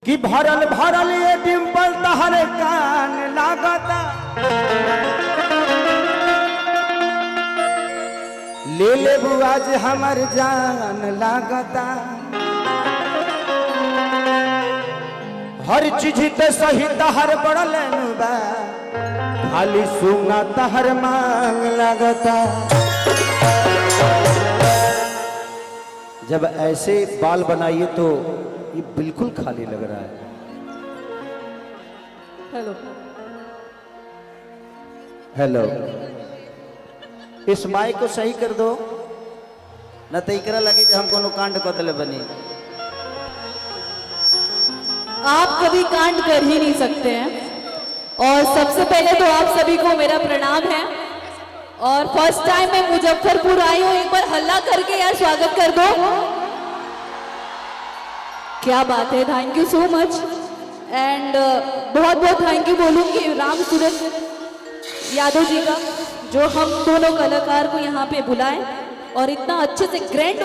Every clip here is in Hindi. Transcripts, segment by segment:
कि भरल भरल ये डिम्पल तहरे कान लागता ले ले आज हमर जान लागता हर चीज ते सही तहर बड़ल बा खाली सुना तहर मांग लागता। जब ऐसे बाल बनाइए तो ये बिल्कुल खाली लग रहा है। हेलो हेलो, इस माइक को सही कर दो न तो इकरा लगे कि हम कोनो कांड कतले बनी। आप कभी कांड कर ही नहीं सकते हैं। और सबसे पहले तो आप सभी को मेरा प्रणाम है। और फर्स्ट टाइम मैं मुजफ्फरपुर आई हूँ, एक बार हल्ला करके यार स्वागत कर दो। क्या बात है, thank you so much. And बहुत बहुत थैंक यू बोलूँगी राम सूरज यादव जी का, जो हम दोनों कलाकार को यहाँ पे बुलाएं और इतना अच्छे से ग्रैंड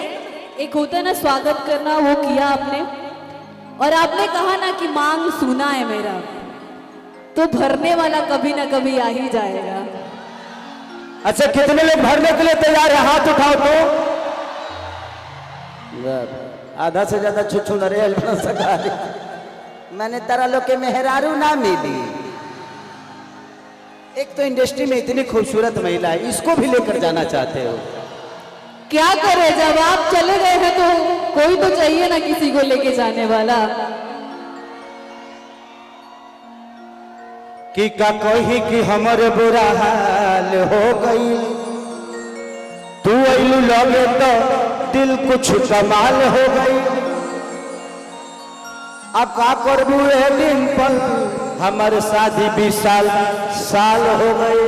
एक होता है ना स्वागत करना, वो किया आपने। और आपने कहा ना कि मांग सुना है मेरा, तो भरने वाला कभी ना कभी आ ही जाएगा। अच्छा, कितने लोग भरने के लिए तैयार है? हाथ उठाओ तो। आधा से ज्यादा छुछू नरे मैंने तारा लोग के मेहरारू ना मिली। एक तो इंडस्ट्री में इतनी खूबसूरत महिला है, इसको भी लेकर जाना चाहते हो। क्या करे, जब आप चले गए हैं तो कोई तो चाहिए ना किसी को लेके जाने वाला। कि का कही कि हमर बुरा हाल हो गई, तू अइलू लगे तो दिल कुछ कमाल हो गई। अब का करबू रे डिम्पल, हमर शादी 20 साल हो गई।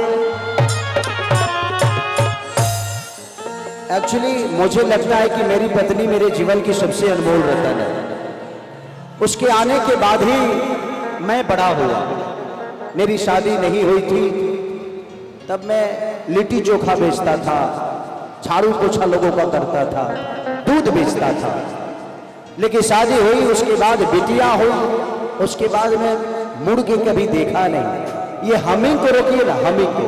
एक्चुअली मुझे लगता है कि मेरी पत्नी मेरे जीवन की सबसे अनमोल रतन है। उसके आने के बाद ही मैं बड़ा हुआ। मेरी शादी नहीं हुई थी तब मैं लिट्टी चोखा बेचता था, झाड़ू पोछा लोगों का करता था, दूध बेचता था। लेकिन शादी हुई, उसके बाद बिटिया हुई, उसके बाद में मुड़ के कभी देखा नहीं। ये हमिंग को रोकिए ना, हमिंग को,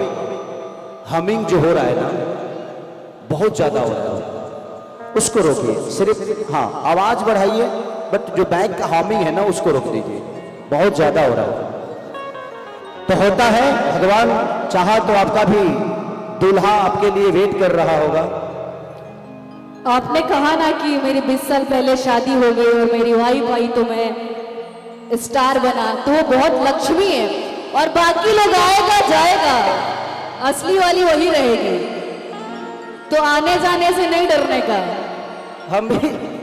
हमिंग जो हो रहा है ना बहुत ज्यादा हो रहा है, उसको रोकिए। सिर्फ हाँ आवाज बढ़ाइए, बट जो बैक का हमिंग है ना उसको रोक दीजिए, बहुत ज्यादा हो रहा है। तो होता है, भगवान चाहा तो आपका भी दूल्हा आपके लिए वेट कर रहा होगा। आपने कहा ना कि मेरी 20 साल पहले शादी हो गई और मेरी वाइफ आई तो मैं स्टार बना, तो वो बहुत लक्ष्मी है। और बाकी लोग आएगा जाएगा, असली वाली वही रहेगी। तो आने जाने से नहीं डरने का।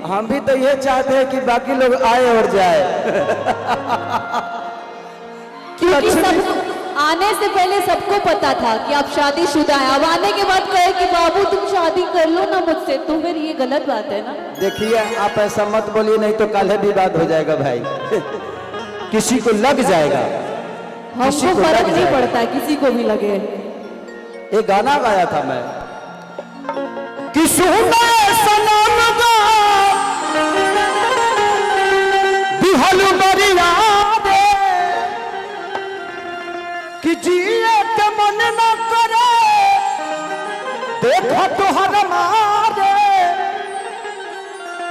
हम भी तो ये चाहते हैं कि बाकी लोग आए और जाए। क्योंकि सब आने से पहले सबको पता था कि आप शादीशुदा हैं। अब आने के बाद कहे कि बाबू तुम शादी कर लो ना मुझसे, तो फिर ये गलत बात है ना। देखिए, आप ऐसा मत बोलिए, नहीं तो कल विवाद हो जाएगा भाई। किसी को लग जाएगा, हमको फर्क नहीं पड़ता, किसी को भी लगे। एक गाना गाया था मैं कि सुना सनम गा दिहलु बरिया दे, कि जिए के मन न करे देखो तोहर मारे।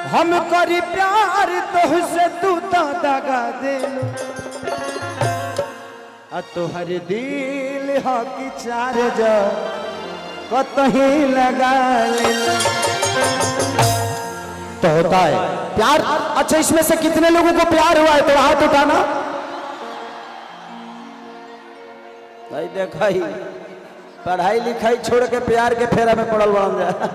हम करी प्यार तोहसे, तू तो दगा दे, तोहर दिल हो कि चार जो कतही लगा ले। तो होता है प्यार। अच्छा, इसमें से कितने लोगों को प्यार हुआ है तो हाथ उठाना। भाई देखा ही, पढ़ाई लिखाई छोड़ के प्यार के फेरा में पड़ल बन जाए।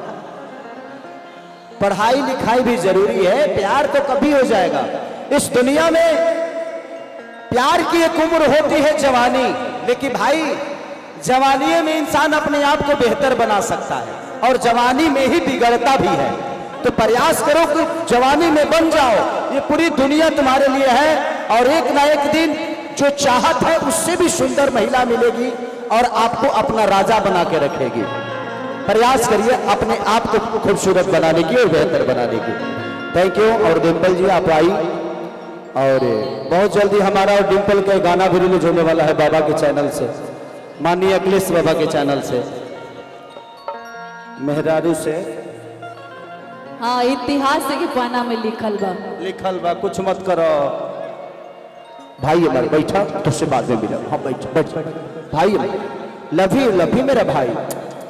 पढ़ाई लिखाई भी जरूरी है, प्यार तो कभी हो जाएगा। इस दुनिया में प्यार की एक उम्र होती है जवानी, लेकिन भाई जवानी में इंसान अपने आप को बेहतर बना सकता है और जवानी में ही बिगड़ता भी है। तो प्रयास करो कि जवानी में बन जाओ, ये पूरी दुनिया तुम्हारे लिए है। और एक ना एक दिन जो चाहत है उससे भी सुंदर महिला मिलेगी और आपको अपना राजा बना के रखेगी। प्रयास करिए अपने आप को खूबसूरत बनाने की और बेहतर बनाने की। Thank you. और डिम्पल जी आप आई, और बहुत जल्दी हमारा और डिम्पल का गाना भी रिलीज होने वाला है बाबा के चैनल से, माननीय अखिलेश बाबा के चैनल से, मेहरारू से। हाँ, इतिहास के पाना में लिखल बा कुछ मत करो भाई हमारे, बैठा तुझसे बाद में मिला। हाँ बैठ भाई, लव यू मेरा भाई।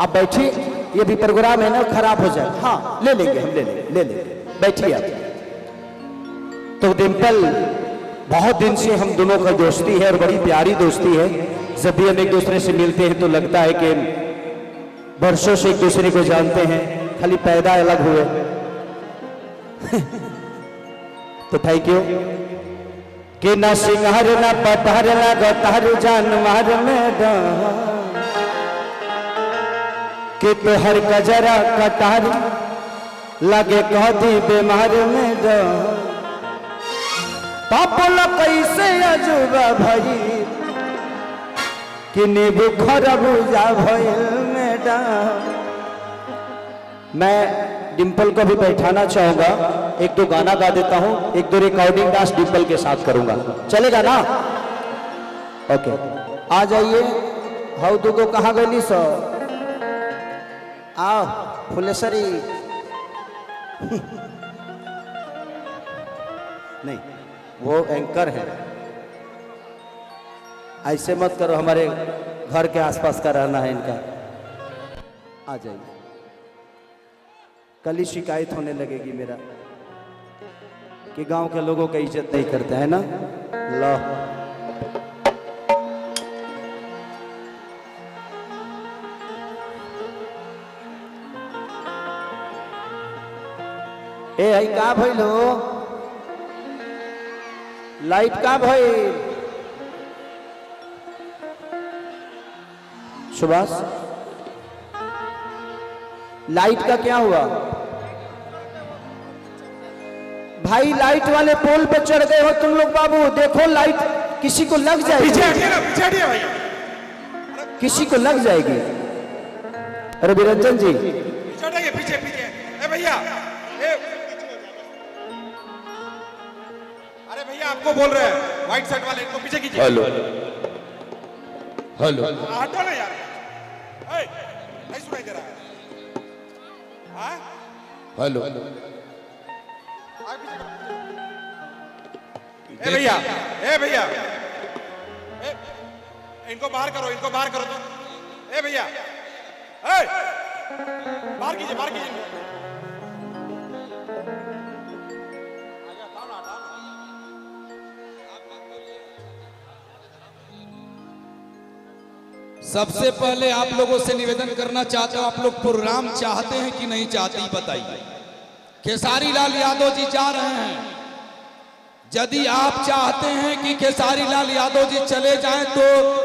आप बैठिए, ये भी प्रोग्राम है ना, खराब हो जाए। हाँ ले लेंगे हम, ले लेंगे बैठिए आप। तो डिम्पल, बहुत दिन से हम दोनों का दोस्ती है और बड़ी प्यारी दोस्ती है। जब भी हम एक दूसरे से मिलते हैं तो लगता है कि वर्षों से एक दूसरे को जानते हैं, खाली पैदा अलग हुए। तो थैंक यू कि ना सिंगार ना पतार लगतार जानवर में कि तोहर कजरा कटार लगे कदी बीमार में पापला कैसे अजूबा भई कि नींबू खरबूजा भइल मैडम। मैं डिम्पल को भी बैठाना चाहूंगा, एक दो गाना गा देता हूं, एक दो रिकॉर्डिंग डांस डिम्पल के साथ करूंगा, चलेगा ना? ओके, आ जाइए। हाउ दुगो कहाँ गई सो? आओ फुलेसरी। नहीं, वो एंकर है, ऐसे मत करो, हमारे घर के आसपास का रहना है इनका। आ जाइए, कल ही शिकायत होने लगेगी मेरा कि गांव के लोगों का इज्जत नहीं करते है ना। लो ए आई का भइल हो? लाइट का भइल? सुभाष, लाइट का क्या हुआ भाई? लाइट वाले पोल पे चढ़ गए हो तुम लोग बाबू, देखो लाइट किसी को लग जाएगी, पीछे हटिए भैया, किसी को लग जाएगी। अरे विरंजन जी पीछे पीछे ए भैया, अरे भैया आपको बोल रहे हैं, व्हाइट शर्ट वाले इनको पीछे कीजिए। हेलो हेलो, हटो ना यार, नहीं सुनाई दे रहा है। हाँ? हेलो, ए भैया, इनको बाहर करो तो। ए भैया, बाहर कीजिए इनको। सबसे पहले आप लोगों से निवेदन करना चाहता हूं, आप लोग प्रोग्राम चाहते हैं कि नहीं चाहते बताइए। खेसारी लाल यादव जी जा रहे हैं, यदि आप चाहते हैं कि खेसारी लाल यादव जी चले जाएं तो